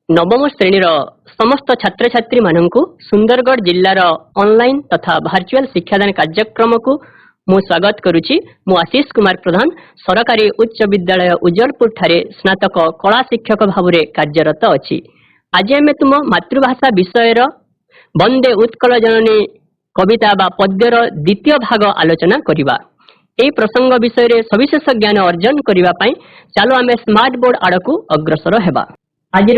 नवम श्रेणी समस्त छात्र छात्री मानू सुंदरगढ़ जिलार ऑनलाइन तथा वर्चुअल शिक्षादान कार्यक्रम को मु स्वागत करुच्ची। मु आशीष कुमार प्रधान सरकारी उच्च विद्यालय उज्जलपुर ठारे स्नातक कला शिक्षक भाव में कार्यरत अच्छी। आज आम तुम मातृभाषा विषय वंदे उत्कल जननी कविता बा पद्यर द्वितीय भाग आलोचना करवा। यह प्रसंग विषय रे सविशेष ज्ञान अर्जन करने चलो आम स्मार्ट बोर्ड आड़ को अग्रसर हेबा। आज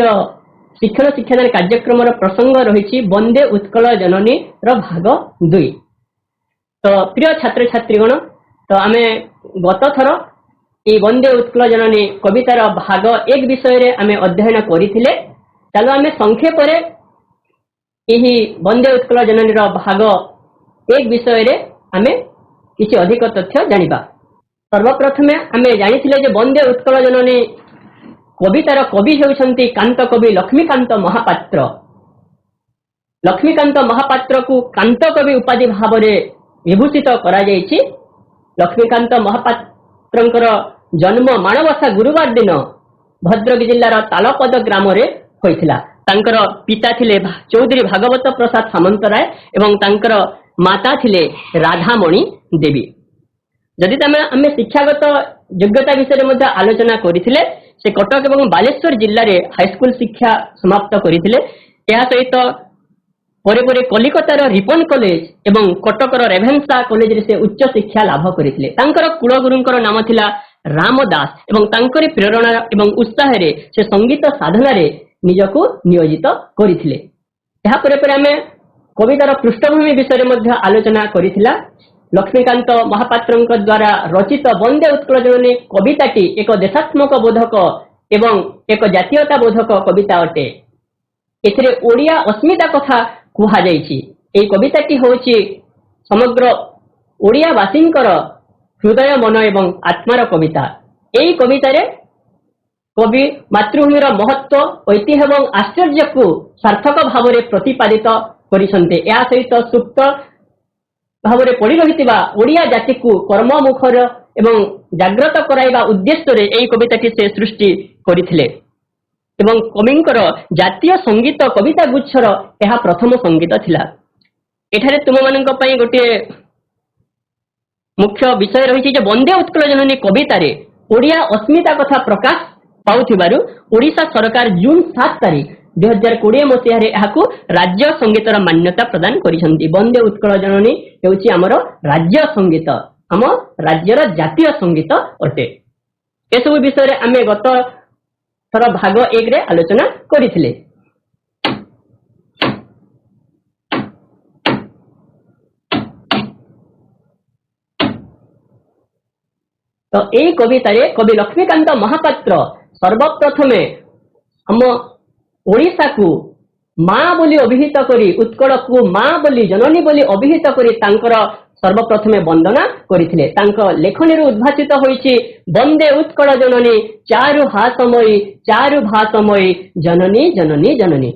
शिक्षण शिक्षादान कार्यक्रम प्रसंग रही वंदे उत्कल जननी भाग 2। तो प्रिय छात्र छात्रीगण, तो आम गत थर ये वंदे उत्कल जननी कवितार भाग 1 विषय रे आम अध्ययन करथिले। चलो आम संक्षेप यही वंदे उत्कल जननी भाग 1 विषय रे आम किसी अधिक तथ्य जानिबा। सर्वप्रथमे आम जानिथिले जे वंदे उत्कल जननी कवितार कवि हेउछंती कांत कवि लक्ष्मीकांत महापात्र। लक्ष्मीकांत महापात्र को कांत कवि उपाधि भाव में विभूषित करा जायछि। लक्ष्मीकांत महापात्रंकर जन्म माणबसा गुरुवार दिन भद्रक जिल्लार तालपद ग्राम रे होइथिला। तांकर पिता थिले चौधरी भागवत प्रसाद सामंतराय एवं तांकर माता थिले राधामणि देवी। जदि आम शिक्षागत योग्यता विषय में आलोचना करथिले, से कटक एवं बालेश्वर जिल्ला रे हाईस्कूल शिक्षा समाप्त करथिले। या सहित परे परे कलिकतार रिपन कॉलेज एवं कटकर रेभेन्सा कॉलेज रे से उच्च शिक्षा लाभ करथिले। तांकर कुलगुरुंकर नाम थिला रामदास एवं तांकरी प्रेरणा एवं उत्साह रे से संगीत साधना रे निजको नियोजित करथिले। या परे परे आमे कवितार पृष्ठभूमि विषय में आलोचना करथिला। लक्ष्मीकांत महापात्रंक द्वारा रचित वंदे उत्कल जननी कविताटी एक देशात्मक बोधक एवं एक जातीयता बोधक कविता अटे। एथिरे ओडिया अस्मिता कथा कुहा जायछि। एई कविताटी होछि समग्र ओडिया वासिंकर हृदय मन एवं आत्मार कविता। एई कवितारे कवि मातृभूमिर महत्व ऐतिह्य एवं आश्चर्य को सार्थक भाव में प्रतिपादित करिसन्ते। या सहित सुप्त भाव में पड़ी रही ओडिया जाति को कर्ममुखर एवं जाग्रत कराइबा उद्देश्य रे एई कविताटी से सृष्टि करथिले। एवं कविंकर जातीय संगीत कविता गुच्छर यह प्रथम संगीत थिला। एठारे तुम मानक पई गोटे मुख्य विषय रही जे वंदे उत्कल जननी कवितारे ओडिया अस्मिता कथा प्रकाश पाउथिबारु ओडिशा सरकार जून 7 तारिख 2020 मसीह राज्य संगीतर मान्यता प्रदान करिसंती। वंदे उत्कल जननी हेउची हमर राज्य संगीत, हम राज्यर जातीय संगीत अटे। ए सब विषय रे आमे गत थर भाग 1 रे आलोचना करिथिले। तो ए कवितारे कवि लक्ष्मीकांत महापात्र सर्वप्रथमे हम ओडिशा को माँ बोली अभिहित करी, उत्कल को माँ बोली जननी बोली अभिहित करी तांकर सर्वप्रथमे वंदना करिथिले। तांक लेखनी उद्भासित होइछि वंदे उत्कल जननी चारु हासमयी चारु भासमयी जननी जननी जननी।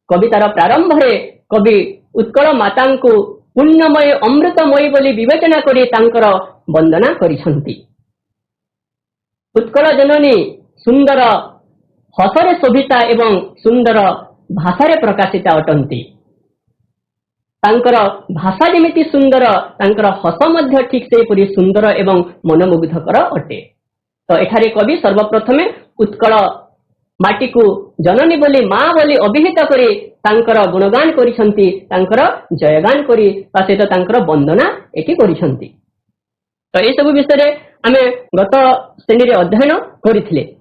कवितार प्रारंभ रे कवि उत्कल माता को पुण्यमय अमृतमयी बोली विवेचना करी तांकर वंदना करिसंती। उत्कल जननी सुंदर हसरे शोभिता एवं सुंदर भाषारे प्रकाशिता अटंती। तांकर भाषा जेमिति सुंदर तांकर हस मध्य ठीक से पूरी सुंदर एवं मनमुग्धकर अटे। तो एठारे कवि सर्वप्रथमे उत्कल माटी को जननी बोली माँ बोली अभिहित करी तांकर गुणगान करिसंती, तांकर जयगान करी सहित तांकर वंदना एठी करिसंती। तो ए सब विषय रे आमे गत श्रेणी रे अध्ययन करिथिले।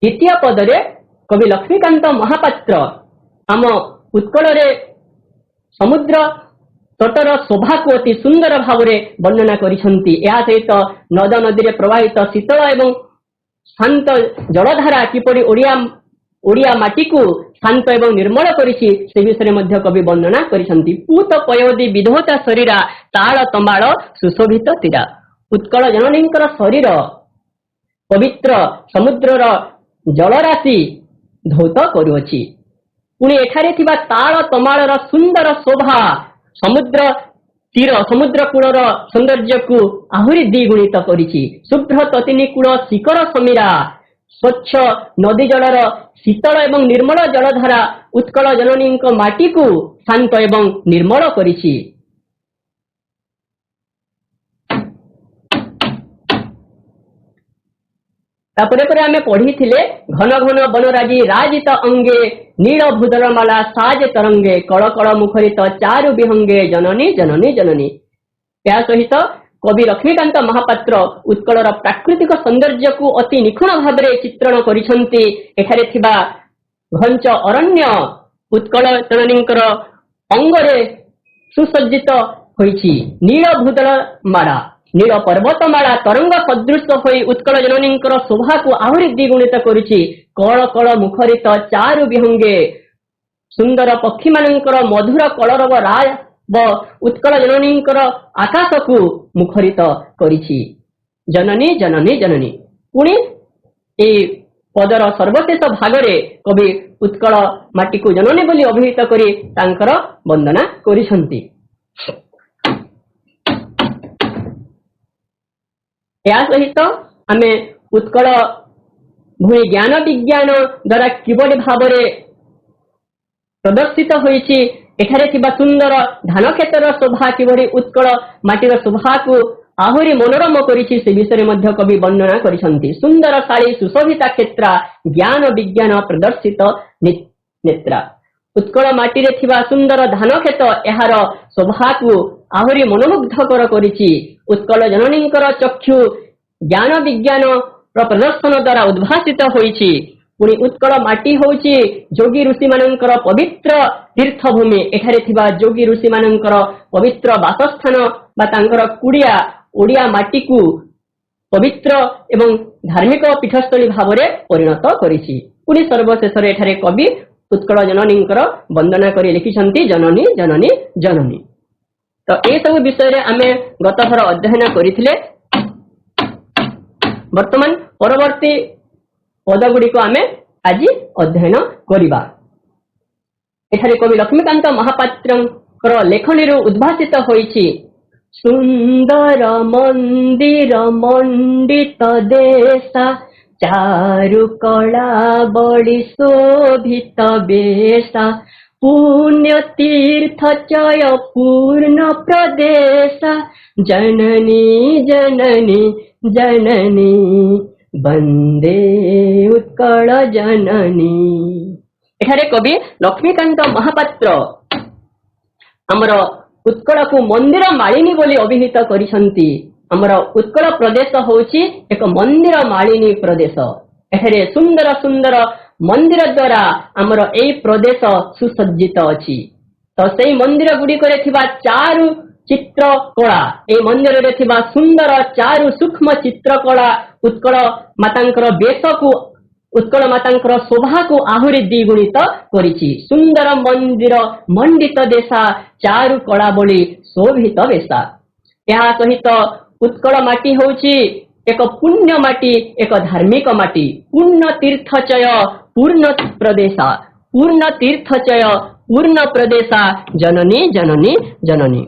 द्वितीय पदरे कवि लक्ष्मीकांत महापात्र आम उत्कल रे समुद्र तटर शोभा को अति सुंदर भाव में वर्णना करिसंती। या सहित नद नदी रे प्रवाहित शीतल एवं शांत जलधारा किपरि ओडिया माटी को शांत एवं निर्मल करिछि से विषय में कवि वर्णना करिसंती। पूत पयोदी विधोता शरीरा ताल तंबाळ सुशोभित तीरा। उत्कल जननींकर शरीर पवित्र समुद्रर जलराशि धौत करुअछि। पुणी एठारे थिबा ताल तमाळर सुंदर शोभा समुद्र तीर समुद्र कूलर सौंदर्य को आहुरी द्विगुणित करिछि। शुभ्र ततिनी कूल शिखर समीरा स्वच्छ नदी जलर शीतल एवं निर्मल जलधारा उत्कल जननी माटी को शांत एवं निर्मल करिछि। तापरे परे आमे पढ़िथिले घन घन बनराजी राजित अंगे नील भूधरमाला साज तरंगे कल कल मुखरित चारु विहंगे जननी जननी जननी। या सहित कवि लक्ष्मीकांत महापात्र उत्कलर प्राकृतिक सौंदर्य को अति निखुण भाव चित्रण करिसंती। एठारे थिबा घंच अरण्य उत्कल जननींकर अंगरे सुसज्जित होइछि। नील भूधरमाला नील पर्वतमाला तरंग सदृश होई उत्कल जननींकर शोभा को आहुरी द्विगुणित करिछि। कल कल मुखरित चारु विहंगे सुंदर पक्षी मानकर मधुर कलरव राव उत्कल जननींकर आकाश को मुखरित करिछि। जननी जननी जननी। पुणी ए पदर सर्वशेष भागरे कवि उत्कल माटी को जननी बोली अभिहित करी तांकर वंदना करिसंती। या सहित आमे उत्कल भूमि ज्ञान विज्ञान द्वारा किभली भावरे प्रदर्शित होइछि। एठारे थिबा सुंदर धान क्षेत्र शोभा किभली उत्कल माटीर शोभा को आहुरी मनोरम करिछि से विषय मध्य कवि वर्णना करिसंती। सुंदर शाली सुशोभिता क्षेत्र ज्ञान विज्ञान प्रदर्शित नेत्रा। उत्कल माटी रे थिबा सुंदर धान क्षेत्र एहार शोभा को आहुरी मनोमुग्धकर करिछि। उत्कल जननींकर चक्षु ज्ञान विज्ञान प्रदर्शन द्वारा उद्भासित होइछि। पुणी उत्कल माटी होउछि जोगी ऋषि मानकर पवित्र तीर्थभूमि। एठारे थिबा जोगी ऋषि मानकर पवित्र बासस्थान बा तांकर कुड़िया ओडिया माटी को पवित्र एवं धार्मिक पीठस्थली भावरे परिणत करिछि। पुणी सर्वशेष एठारे कवि उत्कल जननींकर वंदना करी लिखिसंती जननी जननी जननी। तो ए सब विषय आमे गत थर अध्ययन करिथिले। वर्तमान परवर्ती पद गुडी को आमे आज अध्ययन करिबा। एठारे कवि लक्ष्मीकांत महापात्रंकर लेखनी उद्भासित होइछि। सुंदर मंदिर मंडित देशा चारु कला बड़ी शोभित बेशा पुण्य तीर्थ चय पूर्ण प्रदेश जननी जननी जननी वंदे उत्कल जननी। एठारे कवि लक्ष्मीकांत महापात्र आमर उत्कल को मंदिर मालिनी बोली अभिहित करिसंती। आमर उत्कल प्रदेश होउछि एक मंदिर मालिनी प्रदेश। एठारे सुंदर सुंदर मंदिर द्वारा आमर एई प्रदेश सुसज्जित अछि। तो सेई मंदिर गुड़िकरे थिबा चारु चित्र कला ए मंदिर रे थिबा सुंदर चारु सूक्ष्म चित्र कला उत्कल मातांकर बेश को उत्कल मातांकर शोभा को आहुरी द्विगुणित करिछि। सुंदर मंदिर मंडित देशा चारु कला बोली शोभित बेशा। या सहित उत्कल माटी होउछि एक पुण्य माटी एक धार्मिक माटी। पूर्ण तीर्थचय पूर्ण प्रदेशा पूर्ण तीर्थचय पूर्ण प्रदेशा जननी जननी जननी।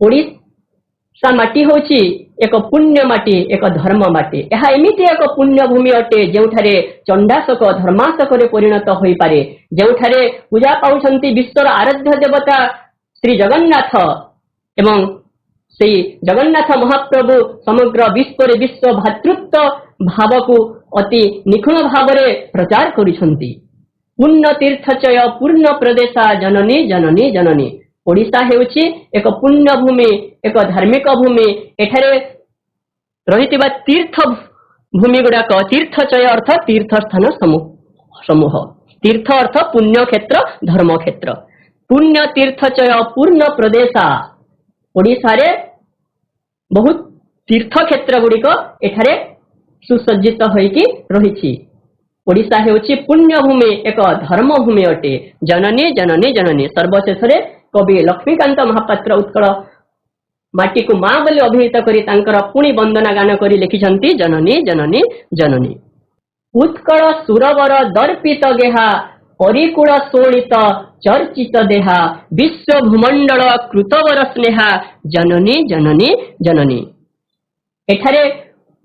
ओडिशा माटी होउछि एक पुण्य माटी एक धर्म माटी। यह एमिति एक पुण्य भूमि अटे जेउठारे चंडाशक धर्माशक रे परिणत होई पारे। जेउठारे पूजा पाउछंती विश्वर आराध्य देवता श्री जगन्नाथ एवं से जगन्नाथ महाप्रभु समग्र विश्व विश्व भातृत्व भाव को अति निखुण भाव प्रचार करिसंती। पुण्य तीर्थचय पूर्ण प्रदेशा जननी जननी जननी। ओडिशा हेउछि एक पुण्य भूमि एक धार्मिक भूमि। एठारे रहितिबा तीर्थ भूमि गुड़ाक तीर्थचय अर्थ तीर्थ स्थान समूह। तीर्थ अर्थ पुण्य क्षेत्र धर्म क्षेत्र। पुण्य तीर्थचय पूर्ण प्रदेशा। ओडिशा रे बहुत तीर्थ क्षेत्र गुड़िक एठारे सुसज्जित होइकी रहिछि। ओडिशा हेउछि पुण्य भूमि एक धर्म भूमि अटे। जननी जननी जननी। सर्वशेष कवि लक्ष्मीकांत महापात्र उत्कल माटी को मां बोली अभिहित करी तांकर पुणी वंदना गान करी लिखिसंती जननी जननी जननी। उत्कल सुरवर दर्पित गेहा ଅରିକୁଳ ଶୋଣିତ ଚର୍ଚ୍ଚିତ ଦେହା ବିଶ୍ୱ ଭୂମଣ୍ଡଳ କୃତବର ସ୍ନେହା ଜନନୀ ଜନନୀ ଜନନୀ। ଏଠାରେ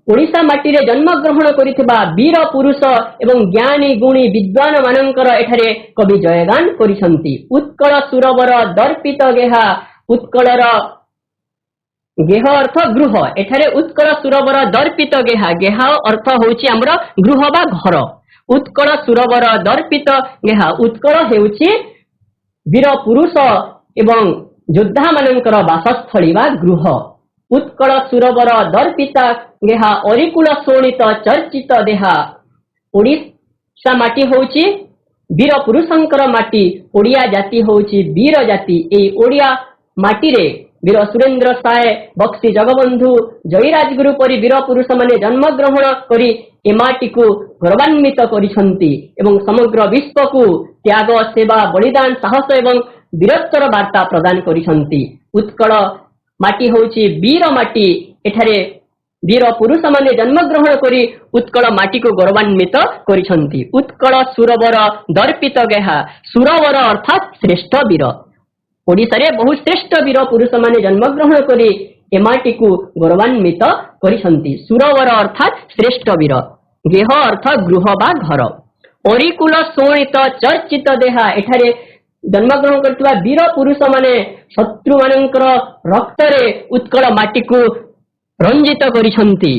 ଓଡ଼ିଶା ମାଟିରେ ଜନ୍ମଗ୍ରହଣ କରିଥିବା ବୀର ପୁରୁଷ ଏବଂ ଜ୍ଞାନୀ ଗୁଣୀ ବିଦ୍ୱାନ ମାନଙ୍କର ଏଠାରେ କବି ଜୟଗାନ କରିଛନ୍ତି। ଉତ୍କଳ ସୁରବର ଦର୍ପିତ ଗେହା, ଉତ୍କଳର ଗେହ ଅର୍ଥ ଗୃହ, ଏଠାରେ ଉତ୍କଳ ସୁରବର ଦର୍ପିତ ଗେହା, ଗେହା ଅର୍ଥ ହେଉଛି ଆମର ଗୃହ ବା ଘର। ଉତ୍କଳ ସୁରବର ଦର୍ପିତ ଗେହା, ଉତ୍କଳ ହେଉଛି ବୀର ପୁରୁଷ ଏବଂ ଯୋଦ୍ଧା ମାନଙ୍କର ବାସସ୍ଥଳୀ ବା ଗୃହ। ଉତ୍କଳ ସୁରବର ଦର୍ପିତ ଗେହା ଅରିକୁଳ ଶୋଣିତ ଚର୍ଚ୍ଚିତ ଦେହା, ଓଡ଼ିଶା ମାଟି ହେଉଛି ବୀର ପୁରୁଷଙ୍କର ମାଟି, ଓଡ଼ିଆ ଜାତି ହେଉଛି ବୀର ଜାତି। ଏହି ଓଡ଼ିଆ ମାଟିରେ ବୀର ସୁରେନ୍ଦ୍ର ସାଏ, ବକ୍ସି ଜଗବନ୍ଧୁ, ଜୟୀରାଜଗୁରୁ ପରି ବୀର ପୁରୁଷ ମାନେ ଜନ୍ମଗ୍ରହଣ କରି ଏ ମାଟିକୁ ଗୌରବାନ୍ୱିତ କରିଛନ୍ତି ଏବଂ ସମଗ୍ର ବିଶ୍ୱକୁ ତ୍ୟାଗ, ସେବା, ବଳିଦାନ, ସାହସ ଏବଂ ବୀରତ୍ୱର ବାର୍ତ୍ତା ପ୍ରଦାନ କରିଛନ୍ତି। ଉତ୍କଳ ମାଟି ହେଉଛି ବୀର ମାଟି, ଏଠାରେ ବୀର ପୁରୁଷ ମାନେ ଜନ୍ମଗ୍ରହଣ କରି ଉତ୍କଳ ମାଟିକୁ ଗୌରବାନ୍ୱିତ କରିଛନ୍ତି। ଉତ୍କଳ ସୁରବର ଦର୍ପିତ ଗେହା, ସୁରବର ଅର୍ଥାତ୍ ଶ୍ରେଷ୍ଠ ବୀର, ଓଡ଼ିଶାରେ ବହୁ ଶ୍ରେଷ୍ଠ ବୀର ପୁରୁଷ ମାନେ ଜନ୍ମଗ୍ରହଣ କରି ଏ ମାଟିକୁ ଗୌରବାନ୍ୱିତ କରିଛନ୍ତି। ସୁରବର ଅର୍ଥାତ୍ ଶ୍ରେଷ୍ଠ ବୀର, ଗେହ ଅର୍ଥ ଗୃହ ବା ଘର। ଅରିକୁଳ ଶୋଣିତ ଚର୍ଚ୍ଚିତ ଦେହା, ଏଠାରେ ଜନ୍ମଗ୍ରହଣ କରିଥିବା ବୀର ପୁରୁଷ ମାନେ ଶତ୍ରୁ ମାନଙ୍କର ରକ୍ତରେ ଉତ୍କଳ ମାଟିକୁ ରଞ୍ଜିତ କରିଛନ୍ତି।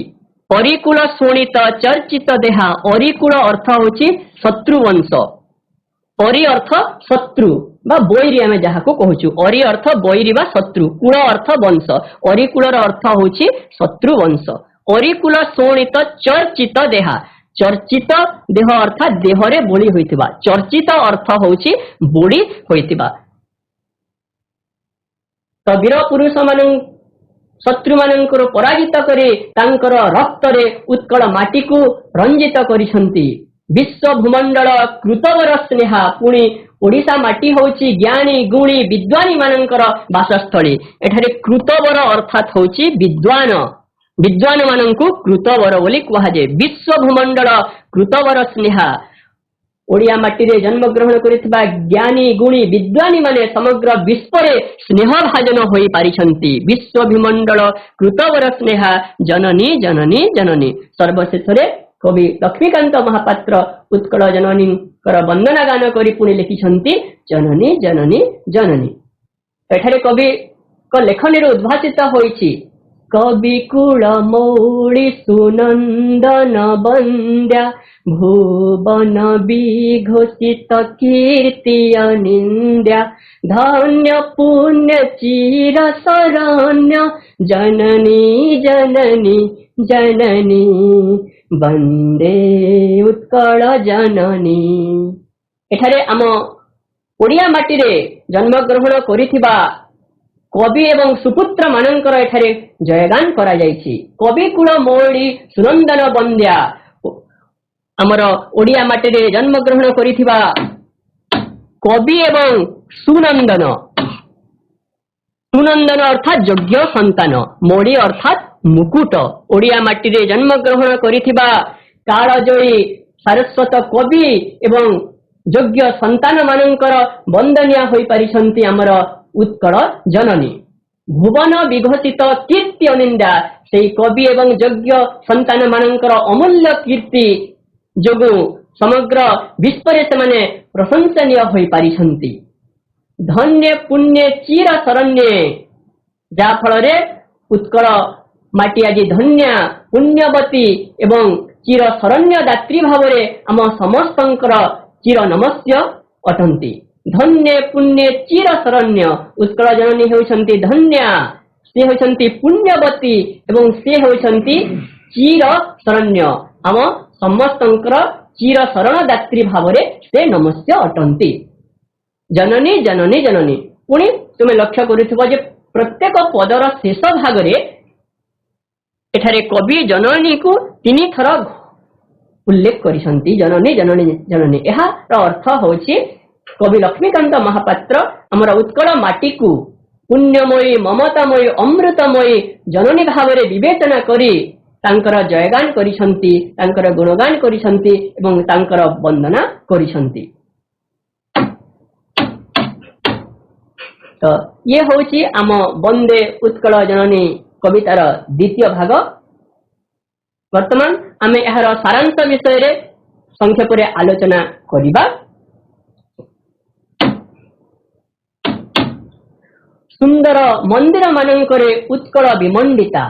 ଅରିକୁଳ ଶୋଣିତ ଚର୍ଚ୍ଚିତ ଦେହା, ଅରିକୁଳ ଅର୍ଥ ହେଉଛି ଶତ୍ରୁ ବଂଶ, ଅରି ଅର୍ଥ ଶତ୍ରୁ ବା ବୈରୀ ଆମେ ଯାହାକୁ କହୁଛୁ, ଅରି ଅର୍ଥ ବୈରୀ ବା ଶତ୍ରୁ, କୁଳ ଅର୍ଥ ବଂଶ, ଅରିକୁଳର ଅର୍ଥ ହେଉଛି ଶତ୍ରୁ ବଂଶ। ଅରିକୁଳ ଶୋଣିତ ଚର୍ଚ୍ଚିତ ଦେହା, ଚର୍ଚ୍ଚିତ ଦେହ ଅର୍ଥାତ୍ ଦେହରେ ବୋଳି ହୋଇଥିବା, ଚର୍ଚ୍ଚିତ ଅର୍ଥ ହେଉଛି ବୋଳି ହୋଇଥିବା। ତ ବୀର ପୁରୁଷ ମାନଙ୍କୁ ଶତ୍ରୁ ମାନଙ୍କର ପରାଜିତ କରି ତାଙ୍କର ରକ୍ତରେ ଉତ୍କଳ ମାଟିକୁ ରଞ୍ଜିତ କରିଛନ୍ତି। ବିଶ୍ୱ ଭୂମଣ୍ଡଳ କୃତବର ସ୍ନେହା, ପୁଣି ଓଡ଼ିଶା ମାଟି ହେଉଛି ଜ୍ଞାନୀ ଗୁଣୀ ବିଦ୍ୱାନୀ ମାନଙ୍କର ବାସସ୍ଥଳୀ। ଏଠାରେ କୃତବର ଅର୍ଥାତ୍ ହେଉଛି ବିଦ୍ୱାନ, ବିଦ୍ୱାନ ମାନଙ୍କୁ କୃତବର ବୋଲି କୁହାଯାଏ। ବିଶ୍ୱ ଭୂମଣ୍ଡଳ କୃତବର ସ୍ନେହା, ଓଡ଼ିଆ ମାଟିରେ ଜନ୍ମଗ୍ରହଣ କରିଥିବା ଜ୍ଞାନୀ ଗୁଣୀ ବିଦ୍ୱାନୀ ମାନେ ସମଗ୍ର ବିଶ୍ୱରେ ସ୍ନେହ ଭାଜନ ହୋଇପାରିଛନ୍ତି। ବିଶ୍ୱ ଭୂମଣ୍ଡଳ କୃତବର ସ୍ନେହା ଜନନୀ ଜନନୀ ଜନନୀ। ସର୍ବଶେଷରେ କବି ଲକ୍ଷ୍ମୀକାନ୍ତ ମହାପାତ୍ର ଉତ୍କଳ ଜନନୀଙ୍କର ବନ୍ଦନା ଗାନ କରି ପୁଣି ଲେଖିଛନ୍ତି ଜନନୀ ଜନନୀ ଜନନୀ। ଏଠାରେ କବିଙ୍କ ଲେଖନୀରୁ ଉଦ୍ଭାସିତ ହୋଇଛି କବି କୁଳ ମୌଳି ସୁନନ୍ଦନ ବନ୍ଦ୍ୟା, ଭୁବନ ବିଘୋଷିତ କୀର୍ତ୍ତି ଅନିନ୍ଦ୍ୟା, ଧନ୍ୟ ପୁଣ୍ୟ ଚିର ଶରଣ୍ୟ ଜନନୀ ଜନନୀ ଜନନୀ, ବନ୍ଦେ ଉତ୍କଳ ଜନନୀ। ଏଠାରେ ଆମ ଓଡ଼ିଆ ମାଟିରେ ଜନ୍ମଗ୍ରହଣ କରିଥିବା କବି ଏବଂ ସୁପୁତ୍ର ମାନଙ୍କର ଏଠାରେ ଜୟଗାନ କରାଯାଇଛି। କବି କୁଳ ମୌଳି ସୁନନ୍ଦନ ବନ୍ଦ୍ୟା, ଆମର ଓଡ଼ିଆ ମାଟିରେ ଜନ୍ମଗ୍ରହଣ କରିଥିବା କବି ଏବଂ ସୁନନ୍ଦନ, ସୁନନ୍ଦନ ଅର୍ଥାତ୍ ଯୋଗ୍ୟ ସନ୍ତାନ, ମୌଳି ଅର୍ଥାତ୍ ମୁକୁଟ, ଓଡ଼ିଆ ମାଟିରେ ଜନ୍ମଗ୍ରହଣ କରିଥିବା କାଳଜୟୀ ସାରସ୍ୱତ କବି ଏବଂ ଯୋଗ୍ୟ ସନ୍ତାନ ମାନଙ୍କର ବନ୍ଦନୀୟ ହୋଇପାରିଛନ୍ତି ଆମର ଉତ୍କଳ ଜନନୀ। ଭୁବନ ବିଘୋଷିତ କୀର୍ତ୍ତି ଅନିନ୍ଦ୍ୟା, ସେହି କବି ଏବଂ ଯୋଗ୍ୟ ସନ୍ତାନ ମାନଙ୍କର ଅମୂଲ୍ୟ କୀର୍ତ୍ତି ଯୋଗୁଁ ସମଗ୍ର ବିଶ୍ୱରେ ସେମାନେ ପ୍ରଶଂସନୀୟ ହୋଇପାରିଛନ୍ତି। ଧନ୍ୟ ପୁଣ୍ୟ ଚିର ଶରଣ୍ୟ, ଯାହା ଫଳରେ ଉତ୍କଳ ମାଟି ଆଜି ଧନ୍ୟା ପୁଣ୍ୟବତୀ ଏବଂ ଚିର ଶରଣ୍ୟ ଦାତ୍ରୀ ଭାବରେ ଆମ ସମସ୍ତଙ୍କର ଚିର ନମସ୍ୟ ଅଟନ୍ତି। ଧନ୍ୟ ପୁଣ୍ୟ ଚିର ଶରଣ୍ୟ, ଉତ୍କଳ ଜନନୀ ହେଉଛନ୍ତି ଧନ୍ୟା, ସେ ହେଉଛନ୍ତି ପୁଣ୍ୟବତୀ ଏବଂ ସେ ହେଉଛନ୍ତି ଚିର ଶରଣ୍ୟ, ଆମ ସମସ୍ତଙ୍କର ଚିର ଶରଣ ଦାତ୍ରୀ ଭାବରେ ସେ ନମସ୍ୟ ଅଟନ୍ତି। ଜନନୀ ଜନନୀ ଜନନୀ, ପୁଣି ତୁମେ ଲକ୍ଷ୍ୟ କରୁଥିବ ଯେ ପ୍ରତ୍ୟେକ ପଦର ଶେଷ ଭାଗରେ ଏଠାରେ କବି ଜନନୀକୁ 3 ଥର ଉଲ୍ଲେଖ କରିଛନ୍ତି, ଜନନୀ ଜନନୀ ଜନନୀ। ଏହାର ଅର୍ଥ ହେଉଛି କବି ଲକ୍ଷ୍ମୀକାନ୍ତ ମହାପାତ୍ର ଆମର ଉତ୍କଳ ମାଟିକୁ ପୁଣ୍ୟମୟୀ ମମତାମୟୀ ଅମୃତମୟୀ ଜନନୀ ଭାବରେ ବିବେଚନା କରି ତାଙ୍କର ଜୟଗାନ କରିଛନ୍ତି, ତାଙ୍କର ଗୁଣଗାନ କରିଛନ୍ତି ଏବଂ ତାଙ୍କର ବନ୍ଦନା କରିଛନ୍ତି। तो ये होची आम बंदे उत्कल जननी कवितार द्वितीय भाग। वर्तमान आमे यार सारांश विषय रे संक्षेप रे आलोचना करिबा। सुंदर मंदिर मानकरे उत्कल विमंडिता।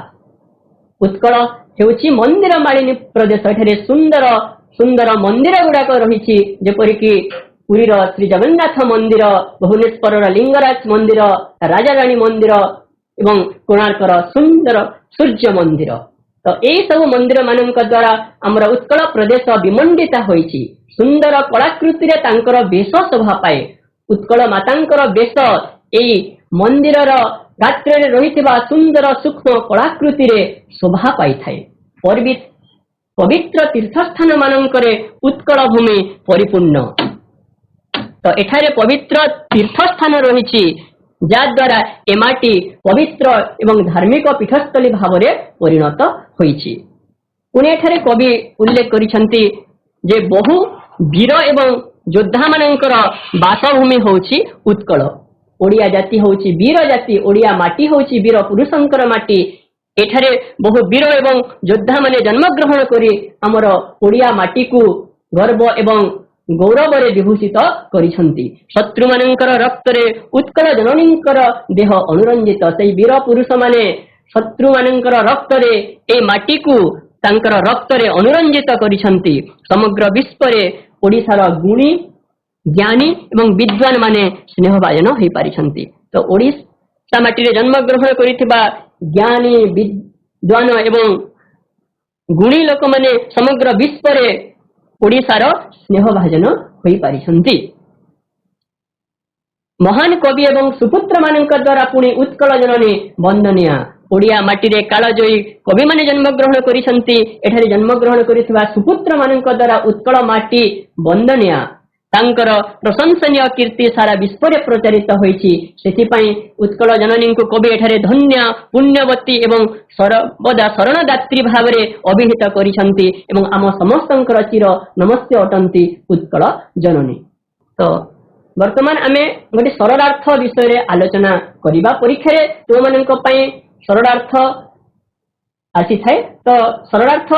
उत्कल हेउची मंदिर मालिनी प्रदेश। एठारे सुंदर सुंदर मंदिर गुड़ाक रही जेपरिक पुरीर श्री जगन्नाथ मंदिर, भुवनेश्वर लिंगराज मंदिर, राजाराणी मंदिर एवं कोणार्कर सुंदर सूर्य मंदिर। तो यही सब मंदिर मान द्वारा आमर उत्कल प्रदेश विमंडिता होइछि। सुंदर कलाकृति रे तांकर बेश शोभा पाए। उत्कल मातांकर बेश एई मंदिर गात्र रे रहिथिबा सुंदर सूक्ष्म कलाकृति रे शोभा पाई थाए। पवित्र तीर्थस्थान मानकरे उत्कल भूमि परिपूर्ण। तो एठारे पवित्र तीर्थस्थान रही जाद्वारा एमाटी पवित्र एवं धार्मिक पीठस्थली भाव में परिणत होइछि। पुणे एठारे कवि उल्लेख करिसंती जे बहु वीर एवं योद्धा मानकर बासभूमि होउछि उत्कल। ओडिया जाति होउछि वीर जाति, ओडिया माटी होउछि वीर पुरुषंकर माटी। एठारे बहु वीर एवं योद्धा माने जन्म ग्रहण करी हमर ओडिया माटी को गर्व एवं गौरव रे विभूषित करिसंती। शत्रु मानकर रक्त रे उत्कल जननींकर देह अनुरंजित। सेई वीर पुरुष माने शत्रु मानकर रक्त रे ए माटी को तांकर रक्त रे अनुरंजित करिसंती। समग्र विश्व रे ओडिसार गुणी ज्ञानी एवं विद्वान माने स्नेहभाजन होई पारिसंती। तो ओडिसा माटी रे जन्म ग्रहण करिथिबा ज्ञानी विद्वान एवं गुणी लोक माने समग्र विश्व रे ओडिसार स्नेहभाजन होई पारिसंती। महान कवि एवं सुपुत्र मानक द्वारा पुणी उत्कल जननी वंदनीय। ओडिया माटी रे कालजयी कवि माने जन्म ग्रहण करिसंती। एठारे जन्म ग्रहण करिथिबा सुपुत्र मानक द्वारा उत्कल माटी वंदनीय। तांकर प्रशंसनीय कीर्ति सारा विश्व रे प्रचारित होइछि। सेथिपई उत्कल जननी को कवि एठारे धन्य पुण्यवती एवं सर्वदा शरणदात्री भाव रे अभिहित करिसंती एवं आम समस्तंकर चिर नमस्ते अटंती उत्कल जननी। तो वर्तमान आमे गोटे सरलार्थ विषय रे आलोचना करिबा। परीक्षा रे तो मानक पई सरलार्थ आसी थाए। तो सरलार्थ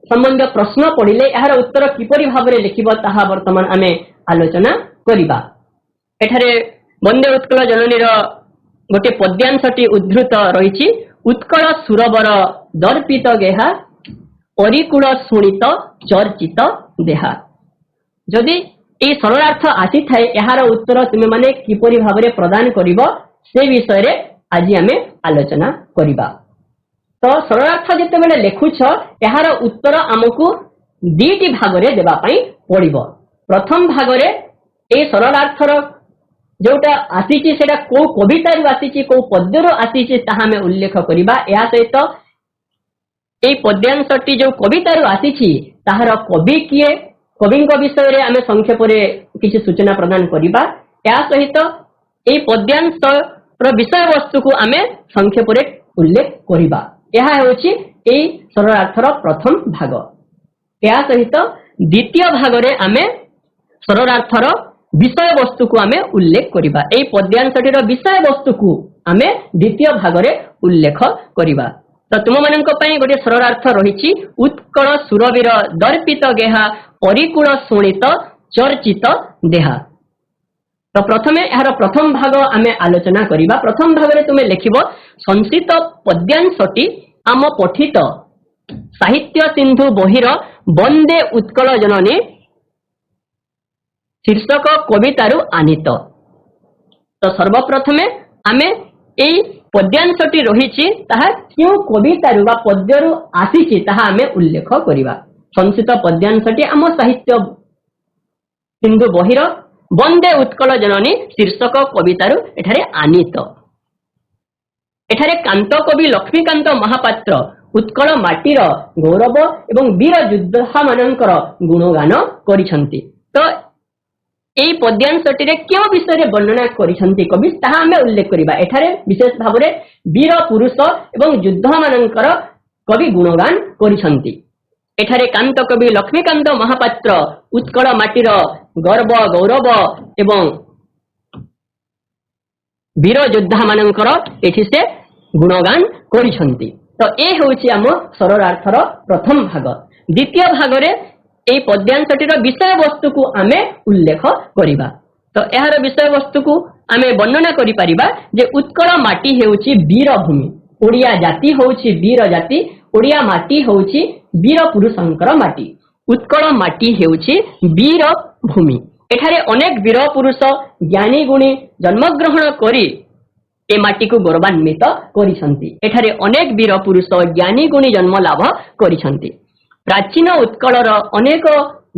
संबंध प्रश्न पढ़िले यार उत्तर किपरि भाव रे लिखिबो ताहा वर्तमान आमे आलोचना करिबा। एठारे वंदे उत्कल जननीर गोटे पद्यांशटी उद्धृत रहिछि। उत्कल सुरवर दर्पित गेहा, परिकूल शुणित चर्चित देहा। जदि ए सरलार्थ आसी थाए यार उत्तर तुमे माने किपरि भाव रे प्रदान करिबो से विषय रे आज आमे आलोचना करिबा। तो सरलार्थ जिते बेले लेखुछ यार उत्तर आमको दीटी भागरे देबा पई पड़िबो। प्रथम भागरे ए सरलार्थर जोटा आसीची सेटा को कवितारु आसीची को पद्यरु आसीची ताहा में उल्लेख करिबा। या सहित ए पद्यांशटी जो कवितारु आसीची ताहार कवि किए, कविंक विषय रे आमे संक्षेप रे किछि सूचना प्रदान करिबा। या सहित ए पद्यांशर विषय वस्तु को आमे संक्षेप रे उल्लेख करिबा। यह होची ए सरलार्थर प्रथम भाग। या सहित द्वितीय भाग रे आमे सरलार्थर विषय वस्तु को आमे उल्लेख करिबा। ए पद्यांशटीर विषय वस्तु को आमे द्वितीय भाग रे उल्लेख करिबा। तो तुम मानक पई गोटे सरलार्थ रहिछि। उत्कल सुरवीर दर्पित गेहा, परिकूल शुणित चर्चित देहा। तो प्रथमे यार प्रथम भाग आमे आलोचना करिबा। प्रथम भाग रे तुमे लिखिबो संस्कृत पद्यांशटी आम पठित साहित्य सिंधु बहिर वंदे उत्कल जननी शीर्षक कवितारु आनीत। तो सर्वप्रथमे आमे एई पद्यांशटी रहिछि ताहा क्यों कवितारु बा पद्यरु आसीछि ताहा आमे उल्लेख करिबा। संस्कृत पद्यांशटी आम साहित्य सिंधु बहिर वंदे उत्कल जननी शीर्षक कवितारु एठारे आनीत। एठारे कांत कवि लक्ष्मीकांत महापात्र उत्कल माटीर गौरव एवं वीर योद्धा मानकर गुणगान करिसंती। तो एई पद्यांशटी रे क्यों विषय रे वर्णना करिसंती कवि ताहा आमे उल्लेख करिबा। एठारे विशेष भाव रे वीर पुरुष एवं योद्धा मानकर कवि गुणगान करिसंती। एठारे कांत कवि लक्ष्मीकांत महापात्र उत्कल माटीर गर्व गौरव एवं वीर योद्धा मानकर एठी से गुणगान करिसंती। तो ए होउची आम सरलार्थर प्रथम भाग। द्वितीय भाग रे ए पद्यांशटीर विषय वस्तु को आमे उल्लेख करिबा। तो एहार विषय वस्तु को आमे वर्णना करि परिबा जे उत्कल माटी हेउची वीर भूमि, ओडिया जाति होउची वीर जाति, ओडिया माटी होउची वीर पुरुषंकर माटी। उत्कल माटी हेउची वीर भूमि। एठारे अनेक वीर पुरुष ज्ञानी गुणी जन्मग्रहण करी ए माटी को गौरवान्वित करिसंती। एठारे अनेक वीर पुरुष ज्ञानी गुणी जन्म लाभ करिसंती। प्राचीन उत्कलर अनेक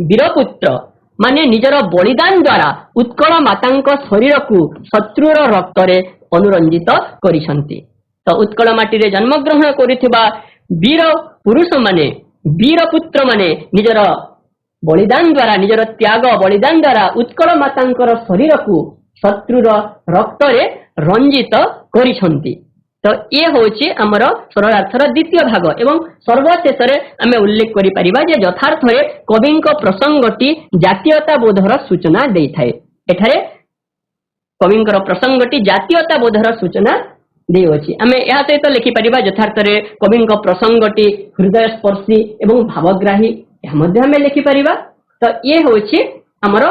वीरपुत्र माने निजर बलिदान द्वारा उत्कल मातांक शरीर को शत्रुर रक्त रे अनुरंजित करिसंती। तो उत्कल माटी रे जन्मग्रहण करिथिबा वीर पुरुष माने वीर पुत्र माने निजर बलिदान द्वारा निजर त्याग बलिदान द्वारा उत्कल मातांकर शरीर को शत्रुर रक्त रे रंजित करिसंती। तो ये होची हमर सरलार्थर द्वितीय भाग। एवं सर्वशेष रे आमे उल्लेख करि परिबा जे यथार्थ रे कविंक प्रसंगटी जातीयता बोधर सूचना देइथाय। एठारे कविंकर प्रसंगटी जातीयता बोधर सूचना देउछि। आमे या सहित लिखि परिबा यथार्थ रे कविंक प्रसंगटी हृदय स्पर्शी एवं भावग्राही या मध्ये आमे लिखि परिबा। तो ये होछि हमर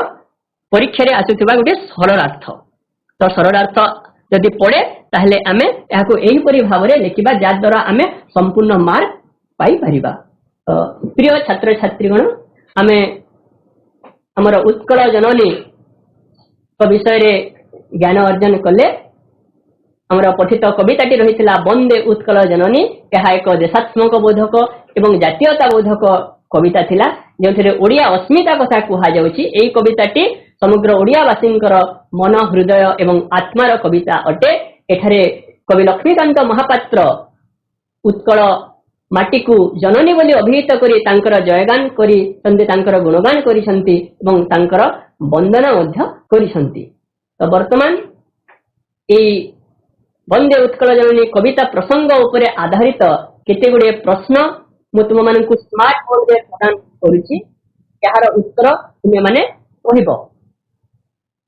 परीक्षा रे आसुथिबा गुटे सरलार्थ। तो सरलार्थ यदि पड़े ताहले आमे याको एही परि भावरे लिखिबा जा द्वारा आमे संपूर्ण मार्क पाई परिबा। तो प्रिय छात्र छात्रीगण आमे हमर उत्कल जननी को विषय रे ज्ञान अर्जन कले। हमर पठित कविताटी रहितला वंदे उत्कल जननी। यह एक देशात्मक बोधक एवं जातीयता बोधक कविता थिला जेथिरे ओडिया अस्मिता कथा कुहा जाउची। एही कविताटी समग्र ओडियावासींकर मन हृदय एवं आत्मार कविता अटे। एठारे कवि लक्ष्मीकांत महापात्र उत्कल माटी को जननी बोली अभिहित करी तांकर जयगान करी संते तांकर गुणगान करिसंती एवं तांकर वंदना मध्य करिसंती। तो वर्तमान एई वंदे उत्कल जननी कविता प्रसंग उपरे आधारित केते गुडे प्रश्न मु तुम मानकु स्मार्ट बोर्ड रे प्रदान करूची। यार उत्तर तुमे माने कहिबो।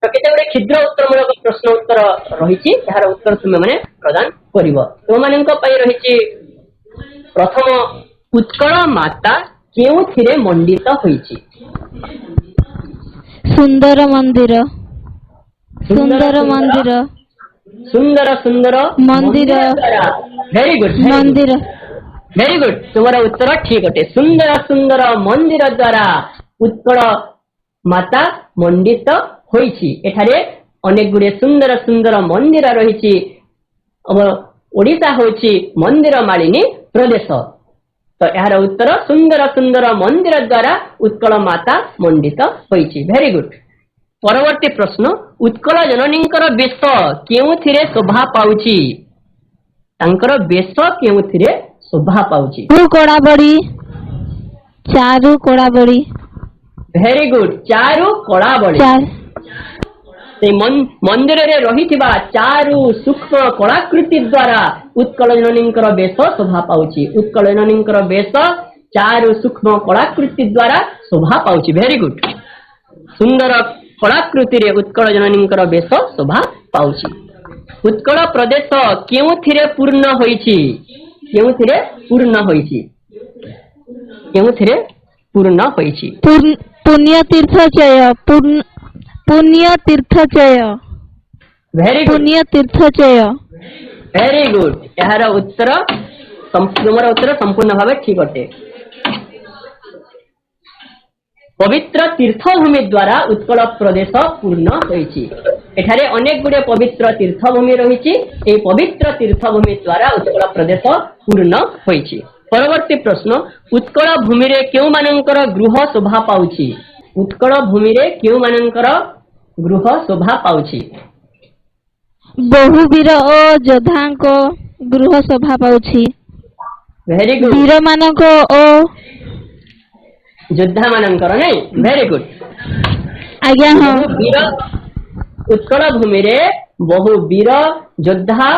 तो केते गुडे क्षुद्र उत्तरमूलक प्रश्न उत्तर रहिची। यार उत्तर तुमे माने प्रदान करिवो। तुम मानक पई रहिची प्रथम उत्कल माता केउथिरे मंडित होईची? सुंदर मंदिर। सुंदर मंदिर। सुंदर सुंदर मंदिर। वेरी गुड मंदिर। Very good. तुम्हारा उत्तर ठीक अटे। सुंदर सुंदर मंदिर द्वारा उत्कल माता मंडित होईची। एठारे अनेक गुडे सुंदर सुंदर मंदिर रहिची। अब ओडिशा होची मंदिर मालिनी प्रदेश। तो यार उत्तर सुंदर सुंदर मंदिर द्वारा उत्कल माता मंडित होईची। Very good. परवर्ती प्रश्न उत्कल जननींकर बेश केउथिरे शोभा पाउची? तांकर बेश केउथिरे शोभा पाउची? कोड़ाबड़ी। चारु कोड़ाबड़ी। Very good. चारु कोड़ाबड़ी। मंदिर रे रहिथिबा चारु सूक्ष्म कलाकृति द्वारा उत्कल जननींकर बेश शोभा पाउची। उत्कल जननींकर बेश चारु सूक्ष्म कलाकृति द्वारा शोभा पाउची। Very good. सुंदर कलाकृति रे उत्कल जननींकर बेश शोभा पाउची। उत्कल प्रदेश केउथिरे पूर्ण होईची? केउथिरे पूर्ण होईची? केउथिरे पूर्ण होईची? पुण्य तीर्थचय। पुण्य तीर्थचय। Very good. पुण्य तीर्थचय। Very good. यार उत्तर तुम्हारा उत्तर संपूर्ण भाव ठीक अटे। पवित्र तीर्थभूमि द्वारा उत्कल प्रदेश पूर्ण होईची। एठारे अनेक गुडे पवित्र तीर्थभूमि रहिची। ए पवित्र तीर्थभूमि द्वारा उत्कल प्रदेश पूर्ण होईची। परवर्ती प्रश्न उत्कल भूमि रे केउ मानकर गृह शोभा पाउची? उत्कल भूमि रे केउ मानकर गृह शोभा पाउची? बहुवीर ओ योद्धांको गृह शोभा पाउची। Very good. वीर मानको ओ योद्धा मानकर नहीं? Very good. आज्ञा हां। वीर उत्कल भूमि रे बहु वीर योद्धा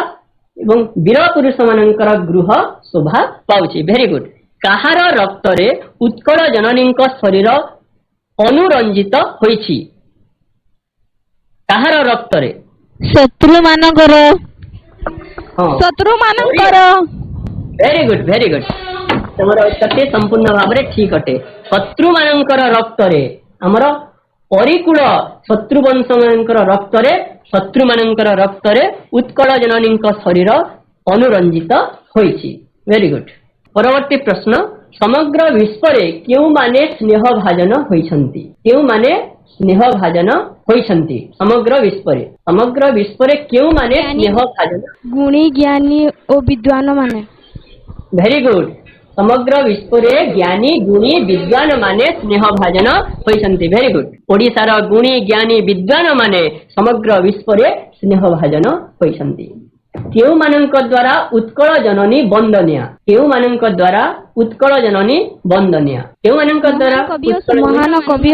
एवं वीर पुरुष मानकर गृह शोभा पाउची। Very good. काहार रक्त रे उत्कल जननींक शरीर अनुरंजित होईची? काहार रक्त रे शत्रु मानकर हाँ शत्रु मानकर वेरी गुड तमर उत्तर संपूर्ण भाव में ठीक अटे शत्रु मानकर रक्त रे हमर परिकूल शत्रु वंश मानकर रक्त रे शत्रु मानकर रक्त रे उत्कल जननी शरीर अनुरंजित होइछि वेरी गुड परवर्ती प्रश्न समग्र विश्व रे केउ माने स्नेह भाजन होइछंती केउ माने स्नेह भाजन होइछंती समग्र विश्व रे केउ माने स्नेह भाजन गुणी ज्ञानी और विद्वान माने वेरी गुड समग्र विश्व रे ज्ञानी गुणी विद्वान माने स्नेह भाजन होइछंती वेरी गुड ओडिसार गुणी ज्ञानी विद्वान माने समग्र विश्व रे स्नेह भाजन होइछंती केउ मानक द्वारा उत्कल जननी वंदनीय केउ मानक द्वारा उत्कल जननी वंदनीय केउ मानक द्वारा महान कवि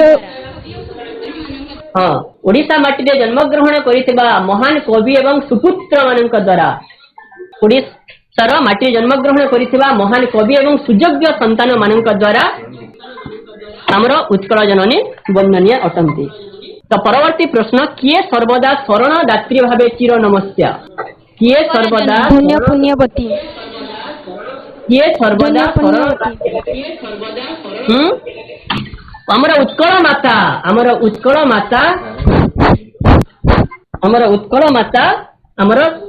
हाँ ओडिशा माटी रे जन्म ग्रहण करितबा महान कवि एवं सुपुत्र मानक द्वारा ओडिशार माटी रे जन्म ग्रहण करितबा महान कवि एवं सुयोग्य संतान मानक द्वारा हमर उत्कल जननी वंदनीय अटंती तो परवर्ती प्रश्न किए सर्वदा शरण दात्री भावे चिर नमस्या किए सर्वदा धन्य पुण्यवती किए सर्वदा हमर उत्कल माता हमर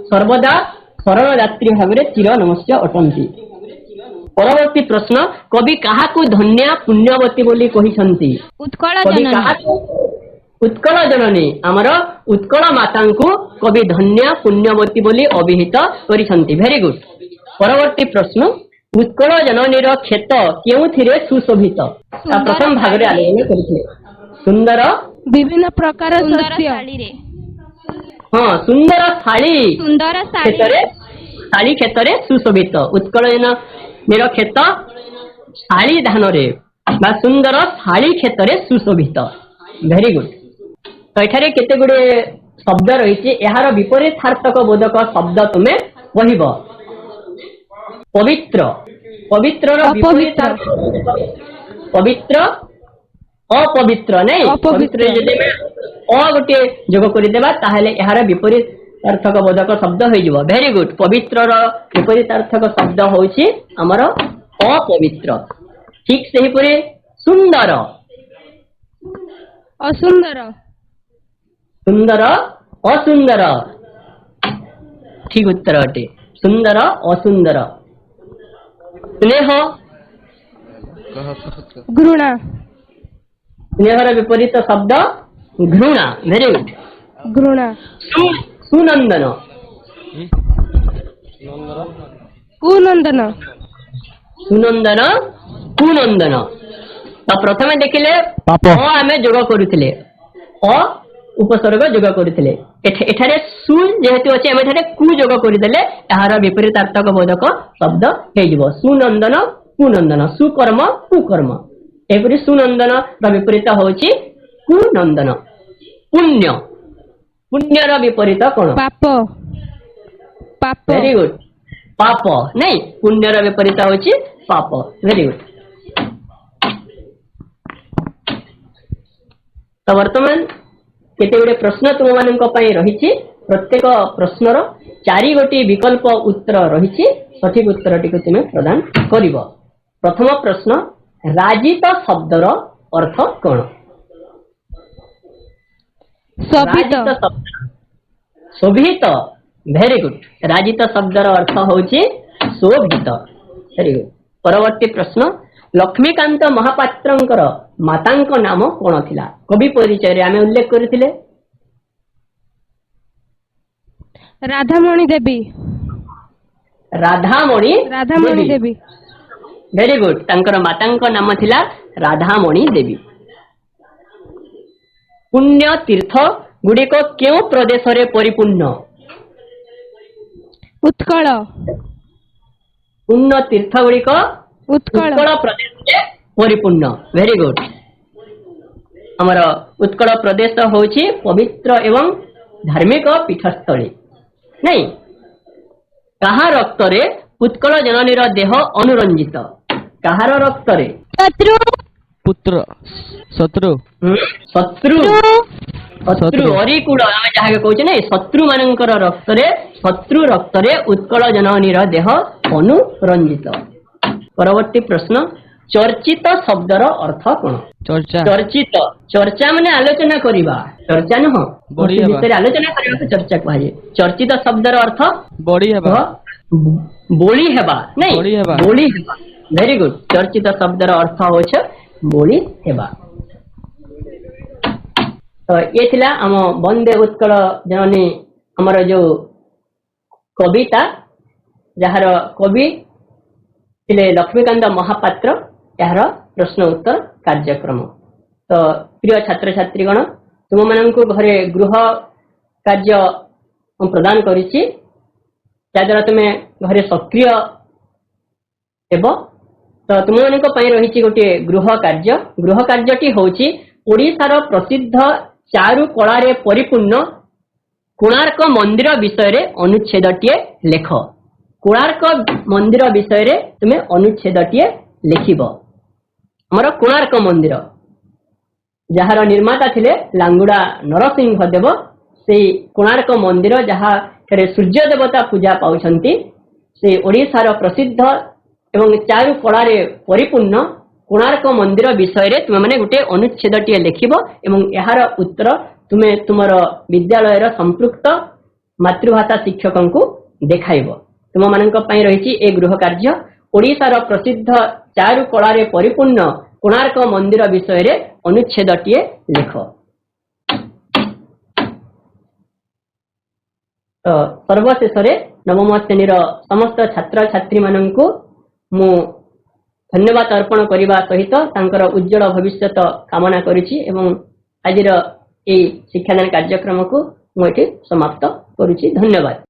सर्वदा शरण दात्री भाव चिर नमस्या अटंती परवर्ती प्रश्न कवि काहाकू धन्या पुण्यवती बोली कहिसंती उत्कल कवि जननी काहाकू उत्कल जननी आमर उत्कल माता को कवि धन्य पुण्यवती बोली अभिहित करिसंती वेरी गुड परवर्ती प्रश्न उत्कल जननीर क्षेत केउथिरे सुशोभित प्रथम भाग रे आलोचना करिथिले सुंदर विभिन्न प्रकार शस्य हाँ सुंदर शाली क्षेत्र सुशोभित उत्कल जननीर क्षेत शाली धान रे बा सुंदर शाली क्षेत्र सुशोभित वेरी गुड तो एठारे केते गुडे शब्द रही यार विपरीतार्थक बोधक शब्द तुम्हें कहब पवित्र पवित्र पवित्र अपवित्र नहीं पवित्र जदि गोटे जोग करदेबा ताहले यार विपरीतार्थक बोधक शब्द हो वेरी गुड पवित्र विपरीतार्थक शब्द होछि हमर अपवित्र ठीक सही परे सुंदर असुंदर सुंदर असुंदर ठीक उत्तर अटे सुंदर असुंदर स्नेह घृणा स्नेहर विपरीत शब्द घृणा वेरी गुड घृणा सुनंदन कुनंदन सुनंदन कुनंदन तो प्रथमे देखिले आमे जोग करूथिले उपसर्ग जोग करथिले एठारे सु जेहेतु अछि हम एठारे कु जोग करिदेले एहार विपरीतार्थक बोधक शब्द हे जिवो सुनंदन कुनंदन सुकर्म कुकर्म एपरि सुनंदन र विपरीत होछि कुनंदन पुण्य पुण्यर विपरीत कोन पाप पाप वेरी गुड पाप नहीं पुण्यर विपरीत होछि पाप वेरी गुड तो वर्तमान केते गुडे प्रश्न तुम मानक पई रहिछि प्रत्येक प्रश्नर 4 गोटी विकल्प उत्तर रहिछि सठिक उत्तरटी को तुम प्रदान करिवो प्रथम प्रश्न राजित शब्दर अर्थ कोन शोभित शोभित वेरी गुड राजित शब्दर अर्थ होछि शोभित वेरी गुड परवर्ती प्रश्न लक्ष्मीकांत महापात्रंकर मातांक नाम कोन थिला कवि परिचय रे आमे उल्लेख करथिले राधामणि देवी राधामणि देवी वेरी गुड तांकर मातांक नाम थिला राधामणि देवी पुण्य तीर्थ गुडिक केउ प्रदेश रे परिपूर्ण उत्कल पुण्य तीर्थ गुडिक उत्कल प्रदेश रे परिपूर्ण वेरी गुड हमर उत्कल प्रदेश होछि पवित्र एवं धार्मिक पीठस्थली नहीं कहा रक्त रे उत्कल जननीर देह अनुरंजित कहार रक्त रे शत्रु पुत्र शत्रु शत्रु शत्रु अरिकूल आम जहाँ कहे ना शत्रु मानकर रक्तरे उत्कल जननीर देह अनुरंजित। परवर्ती प्रश्न चर्चित शब्दर अर्थ कौन? चर्चा चर्चित चर्चा माने आलोचना करिबा, चर्चा न हो बड़ी हेबा। विषय आलोचना करिबा को चर्चा कहाजे। चर्चित शब्दर अर्थ बड़ी हेबा बोली हेबा नहीं बोली हेबा। बोली हेबा। Very good. चर्चित शब्दर अर्थ होछ बोली हेबा। तो ये थिला हम वंदे उत्कल जननी हमर जो कविता जहार कवि थिले लक्ष्मीकांत महापात्र यार प्रश्न उत्तर कार्यक्रम। तो प्रिय छात्र छात्रीगण तुम माननकु घरे गृह कार्य हम प्रदान करिछि याद्वारा तुमे घरे सक्रिय हेब। तो तुम मानक पई रहिछि गोटे गृह कार्यटी होछि ओडिशार प्रसिद्ध चारु कलारे परिपूर्ण कोणार्क मंदिर विषय रे अनुच्छेदटीए लेख। कोणार्क मंदिर विषय रे तुमे अनुच्छेदटीए लिखिबो। हमर कोणार्क मंदिर जहार निर्माता थिले लांगुडा नरसिंह देव से कोणार्क मंदिर जहाँ सूर्य देवता पूजा पाउछंती से ओडिशार प्रसिद्ध एवं चारु कलारे परिपूर्ण कोणार्क मंदिर विषय रे तुम माने गुटे अनुच्छेदटीए लिखिबो एवं यार उत्तर तुमे तुमर विद्यालयर संपृक्त मातृभाषा शिक्षकंकु देखाइबो। तुम मानक पई रहिछि ए गृह कार्य ओडिशार प्रसिद्ध चारु कलारे परिपूर्ण कोणार्क मंदिर विषय रे अनुच्छेदटीए लेख। तो सर्वशेष नवम श्रेणी समस्त छात्र छात्री माननकु मु धन्यवाद अर्पण करने सहित तांकर उज्जवल भविष्य कामना करुछि एवं आजिर ए शिक्षादान कार्यक्रम को मुझे समाप्त करुछि। धन्यवाद।